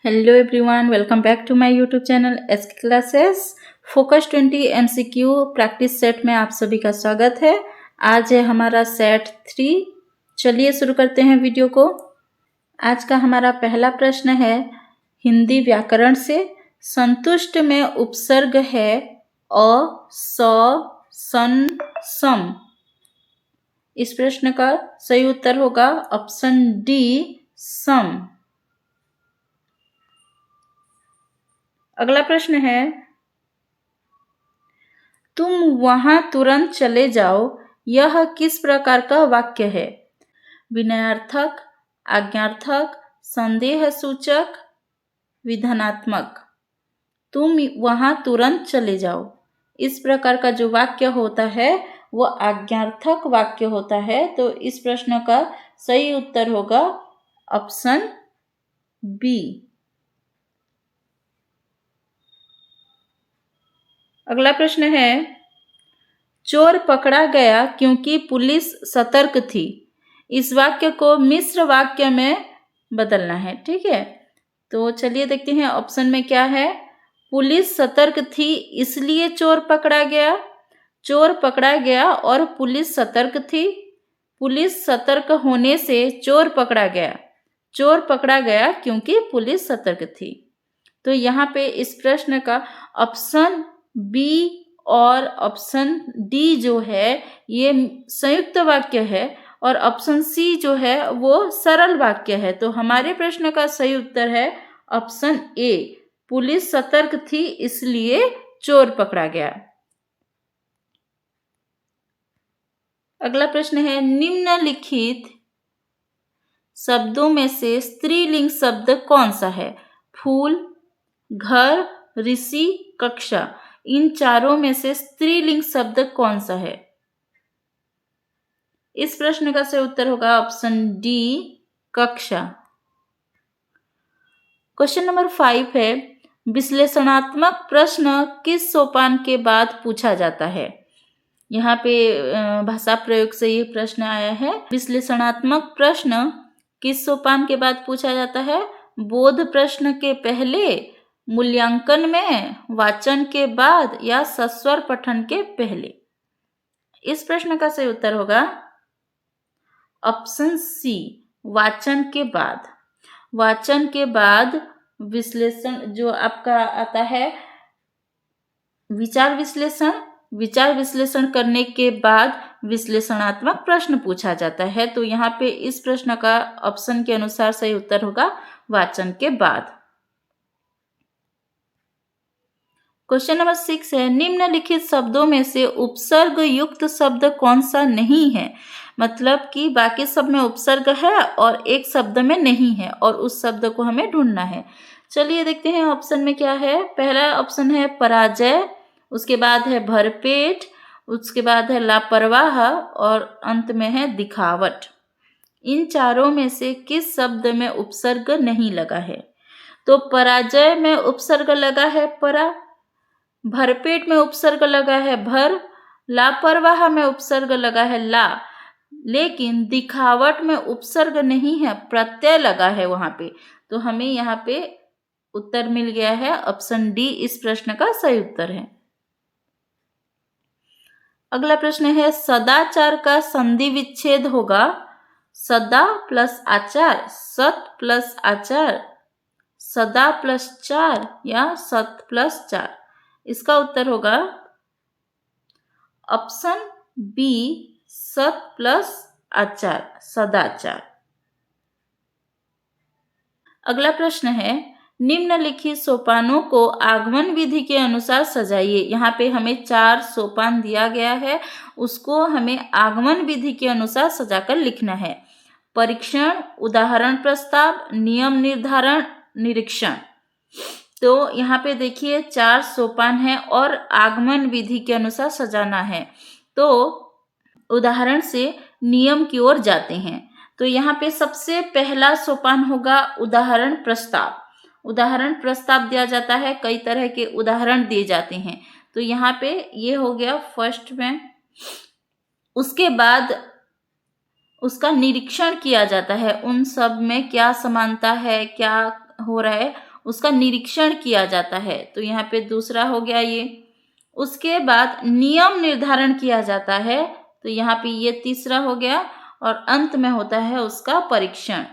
Hello everyone, welcome back to my YouTube channel SK classes. Focus 20 MCQ practice set में आप सभी का स्वागत है। आज है हमारा सेट 3। चलिए शुरू करते हैं वीडियो को। आज का हमारा पहला प्रश्न है हिंदी व्याकरण से, संतुष्ट में उपसर्ग है अ, स, सन, सम। इस प्रश्न का सही उत्तर होगा ऑप्शन डी, सम। अगला प्रश्न है, तुम वहां तुरंत चले जाओ, यह किस प्रकार का वाक्य है? विनयार्थक, आज्ञार्थक, संदेह सूचक, विधानात्मक। तुम वहां तुरंत चले जाओ, इस प्रकार का जो वाक्य होता है वो आज्ञार्थक वाक्य होता है। तो इस प्रश्न का सही उत्तर होगा ऑप्शन बी। अगला प्रश्न है, चोर पकड़ा गया क्योंकि पुलिस सतर्क थी। इस वाक्य को मिश्र वाक्य में बदलना है। ठीक है, तो चलिए देखते हैं ऑप्शन में क्या है। पुलिस सतर्क थी इसलिए चोर पकड़ा गया, चोर पकड़ा गया और पुलिस सतर्क थी। पुलिस सतर्क होने से चोर पकड़ा गया, चोर पकड़ा गया क्योंकि पुलिस सतर्क थी। तो यहाँ पे इस प्रश्न का ऑप्शन बी और ऑप्शन डी जो है ये संयुक्त वाक्य है और ऑप्शन सी जो है वो सरल वाक्य है। तो हमारे प्रश्न का सही उत्तर है ऑप्शन ए, पुलिस सतर्क थी इसलिए चोर पकड़ा गया। अगला प्रश्न है, निम्नलिखित शब्दों में से स्त्रीलिंग शब्द कौन सा है? फूल, घर, ऋषि, कक्षा। इन चारों में से स्त्रीलिंग शब्द कौन सा है? इस प्रश्न का सही उत्तर होगा ऑप्शन डी, कक्षा। क्वेश्चन नंबर 5 है, विश्लेषणात्मक प्रश्न किस सोपान के बाद पूछा जाता है? यहाँ पे भाषा प्रयोग से ये प्रश्न आया है। विश्लेषणात्मक प्रश्न किस सोपान के बाद पूछा जाता है? बोध प्रश्न के पहले, मूल्यांकन में, वाचन के बाद या सस्वर पठन के पहले। इस प्रश्न का सही उत्तर होगा ऑप्शन सी, वाचन के बाद। वाचन के बाद विश्लेषण जो आपका आता है विचार विश्लेषण, विचार विश्लेषण करने के बाद विश्लेषणात्मक प्रश्न पूछा जाता है। तो यहाँ पे इस प्रश्न का ऑप्शन के अनुसार सही उत्तर होगा वाचन के बाद। क्वेश्चन नंबर 6 है, निम्नलिखित शब्दों में से उपसर्ग युक्त शब्द कौन सा नहीं है? मतलब कि बाकी सब में उपसर्ग है और एक शब्द में नहीं है और उस शब्द को हमें ढूंढना है। चलिए देखते हैं ऑप्शन में क्या है। पहला ऑप्शन है पराजय, उसके बाद है भरपेट, उसके बाद है लापरवाह और अंत में है दिखावट। इन चारों में से किस शब्द में उपसर्ग नहीं लगा है? तो पराजय में उपसर्ग लगा है परा, भरपेट में उपसर्ग लगा है भर, लापरवाह में उपसर्ग लगा है ला, लेकिन दिखावट में उपसर्ग नहीं है, प्रत्यय लगा है वहां पे। तो हमें यहाँ पे उत्तर मिल गया है ऑप्शन डी, इस प्रश्न का सही उत्तर है। अगला प्रश्न है, सदाचार का संधि विच्छेद होगा सदा प्लस आचार, सत प्लस आचार, सदा प्लस चार या सत प्लस चार। इसका उत्तर होगा ऑप्शन बी, सत प्लस आचार, सदाचार। अगला प्रश्न है, निम्नलिखित सोपानों को आगमन विधि के अनुसार सजाइए। यहाँ पे हमें 4 सोपान दिया गया है, उसको हमें आगमन विधि के अनुसार सजाकर लिखना है। परीक्षण, उदाहरण प्रस्ताव, नियम निर्धारण, निरीक्षण। तो यहाँ पे देखिए 4 सोपान है और आगमन विधि के अनुसार सजाना है। तो उदाहरण से नियम की ओर जाते हैं। तो यहाँ पे सबसे पहला सोपान होगा उदाहरण प्रस्ताव। उदाहरण प्रस्ताव दिया जाता है, कई तरह के उदाहरण दिए जाते हैं। तो यहाँ पे ये हो गया फर्स्ट में। उसके बाद उसका निरीक्षण किया जाता है, उन सब में क्या समानता है, क्या हो रहा है उसका निरीक्षण किया जाता है। तो यहाँ पे दूसरा हो गया ये। उसके बाद नियम निर्धारण किया जाता है, तो यहाँ पे ये तीसरा हो गया। और अंत में होता है उसका परीक्षण।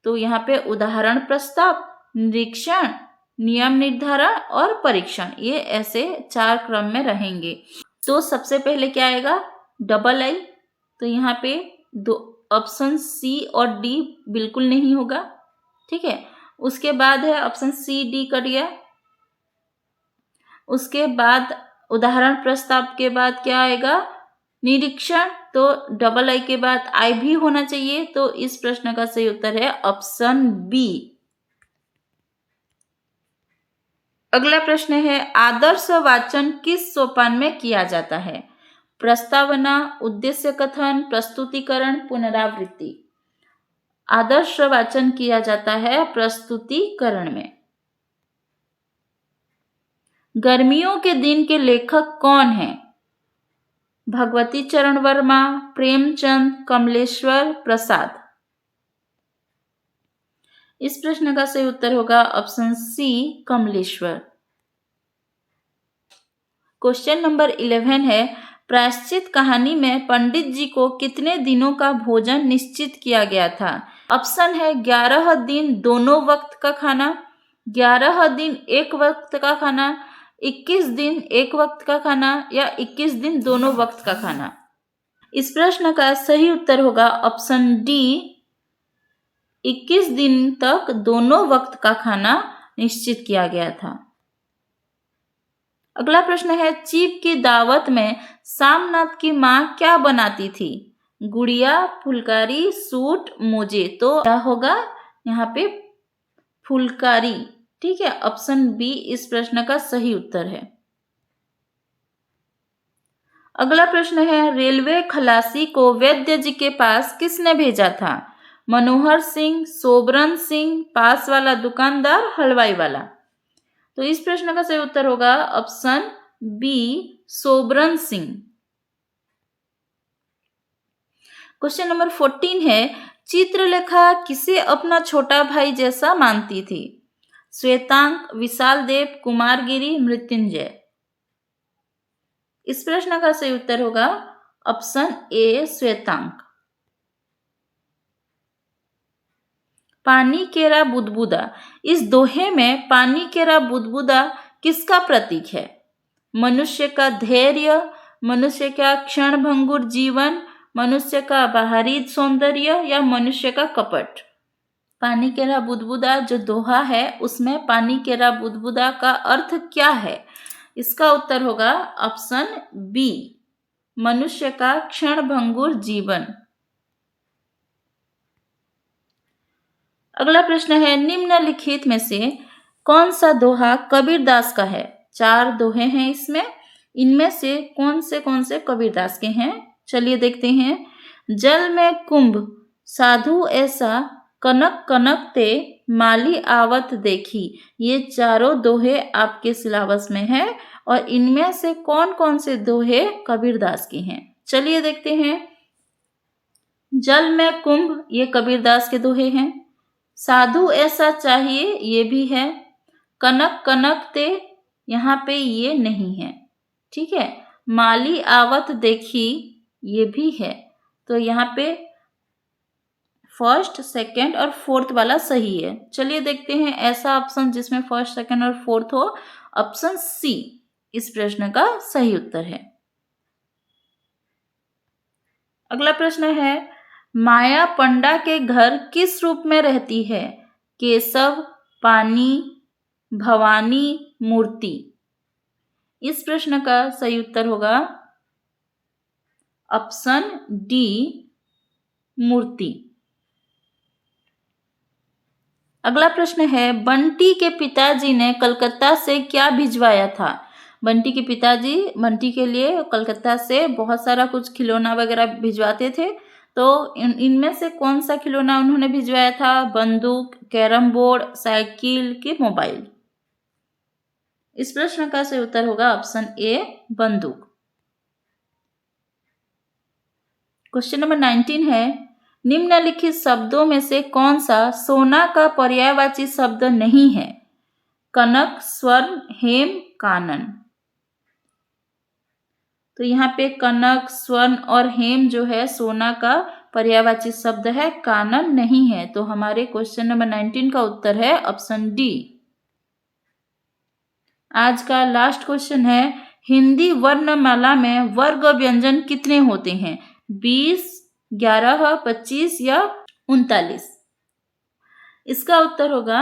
तो यहाँ पे उदाहरण प्रस्ताव, निरीक्षण, नियम निर्धारण और परीक्षण, ये ऐसे 4 क्रम में रहेंगे। तो सबसे पहले क्या आएगा? डबल आई। तो यहाँ पे दो ऑप्शन सी और डी बिल्कुल नहीं होगा, ठीक है। उसके बाद है ऑप्शन सी डी कट गया। उसके बाद उदाहरण प्रस्ताव के बाद क्या आएगा? निरीक्षण। तो डबल आई के बाद आई भी होना चाहिए। तो इस प्रश्न का सही उत्तर है ऑप्शन बी। अगला प्रश्न है, आदर्श वाचन किस सोपान में किया जाता है? प्रस्तावना, उद्देश्य कथन, प्रस्तुतिकरण, पुनरावृत्ति। आदर्श वाचन किया जाता है प्रस्तुतिकरण में। गर्मियों के दिन के लेखक कौन हैं? भगवती चरण वर्मा, प्रेमचंद, कमलेश्वर प्रसाद। इस प्रश्न का सही उत्तर होगा option C Kamleshwar. Question number 11 है, प्रायश्चित कहानी में पंडित जी को कितने दिनों का भोजन निश्चित किया गया था? ऑप्शन है 11 दिन दोनों वक्त का खाना, 11 दिन एक वक्त का खाना, 21 दिन एक वक्त का खाना या 21 दिन दोनों वक्त का खाना। इस प्रश्न का सही उत्तर होगा ऑप्शन डी, 21 दिन तक दोनों वक्त का खाना निश्चित किया गया था। अगला प्रश्न है, चीफ की दावत में सामनाथ की माँ क्या बनाती थी? गुड़िया, फुलकारी, सूट, मोजे। तो क्या होगा यहाँ पे? फुलकारी, ठीक है। ऑप्शन बी इस प्रश्न का सही उत्तर है। अगला प्रश्न है, रेलवे खलासी को वैद्य जी के पास किसने भेजा था? मनोहर सिंह, सोबरन सिंह, पास वाला दुकानदार, हलवाई वाला। तो इस प्रश्न का सही उत्तर होगा option B Sobaran Singh. Question number 14 है, चित्रलेखा किसे अपना छोटा भाई जैसा मानती थी? श्वेतांक, विशाल देव, कुमारगिरी, मृत्युंजय। इस प्रश्न का सही उत्तर होगा ऑप्शन ए श्वेतांक। पानी केरा बुदबुदा, इस दोहे में पानी केरा बुदबुदा किसका प्रतीक है? मनुष्य का धैर्य, मनुष्य का क्षणभंगुर जीवन, मनुष्य का बाहरी सौंदर्य या मनुष्य का कपट। पानी केरा बुदबुदा जो दोहा है उसमें पानी केरा बुदबुदा का अर्थ क्या है? इसका उत्तर होगा ऑप्शन बी, मनुष्य का क्षणभंगुर जीवन। अगला प्रश्न है, निम्नलिखित में से कौन सा दोहा कबीरदास का है? 4 दोहे हैं इसमें, इनमें से कौन से कबीरदास के हैं? चलिए देखते हैं। जल में कुंभ साधु ऐसा, कनक कनक ते माली आवत देखी। ये चारों दोहे आपके सिलेबस में है और इनमें से कौन से दोहे कबीरदास के हैं? चलिए देखते हैं। जल में कुंभ ये कबीरदास के दोहे हैं। साधु ऐसा चाहिए ये भी है। कनक कनक ते यहाँ पे ये नहीं है, ठीक है। माली आवत देखी ये भी है। तो यहाँ पे फर्स्ट, सेकंड और फोर्थ वाला सही है। चलिए देखते हैं ऐसा ऑप्शन जिसमें फर्स्ट, सेकंड और फोर्थ हो। ऑप्शन सी इस प्रश्न का सही उत्तर है। अगला प्रश्न है, माया पंडा के घर किस रूप में रहती है? केशव, पानी, भवानी, मूर्ति। इस प्रश्न का सही उत्तर होगा ऑप्शन डी, मूर्ति। अगला प्रश्न है, बंटी के पिताजी ने कलकत्ता से क्या भिजवाया था? बंटी के पिताजी बंटी के लिए कलकत्ता से बहुत सारा कुछ खिलौना वगैरह भिजवाते थे। तो इनमें से कौन सा खिलौना उन्होंने भिजवाया था? बंदूक, कैरम बोर्ड, साइकिल के मोबाइल। इस प्रश्न का सही उत्तर होगा ऑप्शन ए, बंदूक। क्वेश्चन नंबर 19 है, निम्नलिखित शब्दों में से कौन सा सोना का पर्यायवाची शब्द नहीं है? कनक, स्वर्ण, हेम, कानन। तो यहाँ पे कनक, स्वर्ण और हेम जो है सोना का पर्यायवाची शब्द है, कानन नहीं है। तो हमारे क्वेश्चन नंबर 19 का उत्तर है ऑप्शन डी। आज का लास्ट क्वेश्चन है, हिंदी वर्णमाला में वर्ग व्यंजन कितने होते हैं? 20, 11, 25 या 39? इसका उत्तर होगा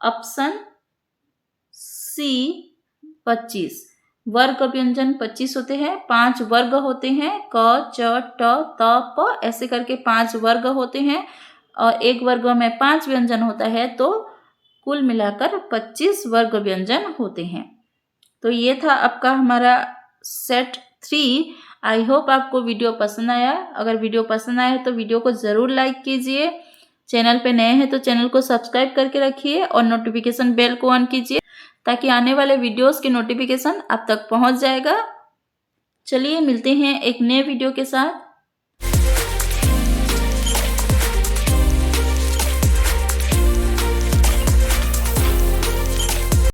ऑप्शन सी 25। वर्ग व्यंजन 25 होते हैं, 5 वर्ग होते हैं, क, च, ट, त, प, ऐसे करके 5 वर्ग होते हैं और एक वर्ग में 5 व्यंजन होता है, तो कुल मिलाकर 25 वर्ग व्यंजन होते हैं। तो ये था आपका हमारा सेट 3। आई होप आपको वीडियो पसंद आया। अगर वीडियो पसंद आया तो वीडियो को ज़रूर लाइक कीजिए। चैनल पे नए हैं तो चैनल को सब्सक्राइब करके रखिए और नोटिफिकेशन बेल को ऑन कीजिए ताकि आने वाले वीडियोस की नोटिफिकेशन आप तक पहुंच जाएगा। चलिए मिलते हैं एक नए वीडियो के साथ।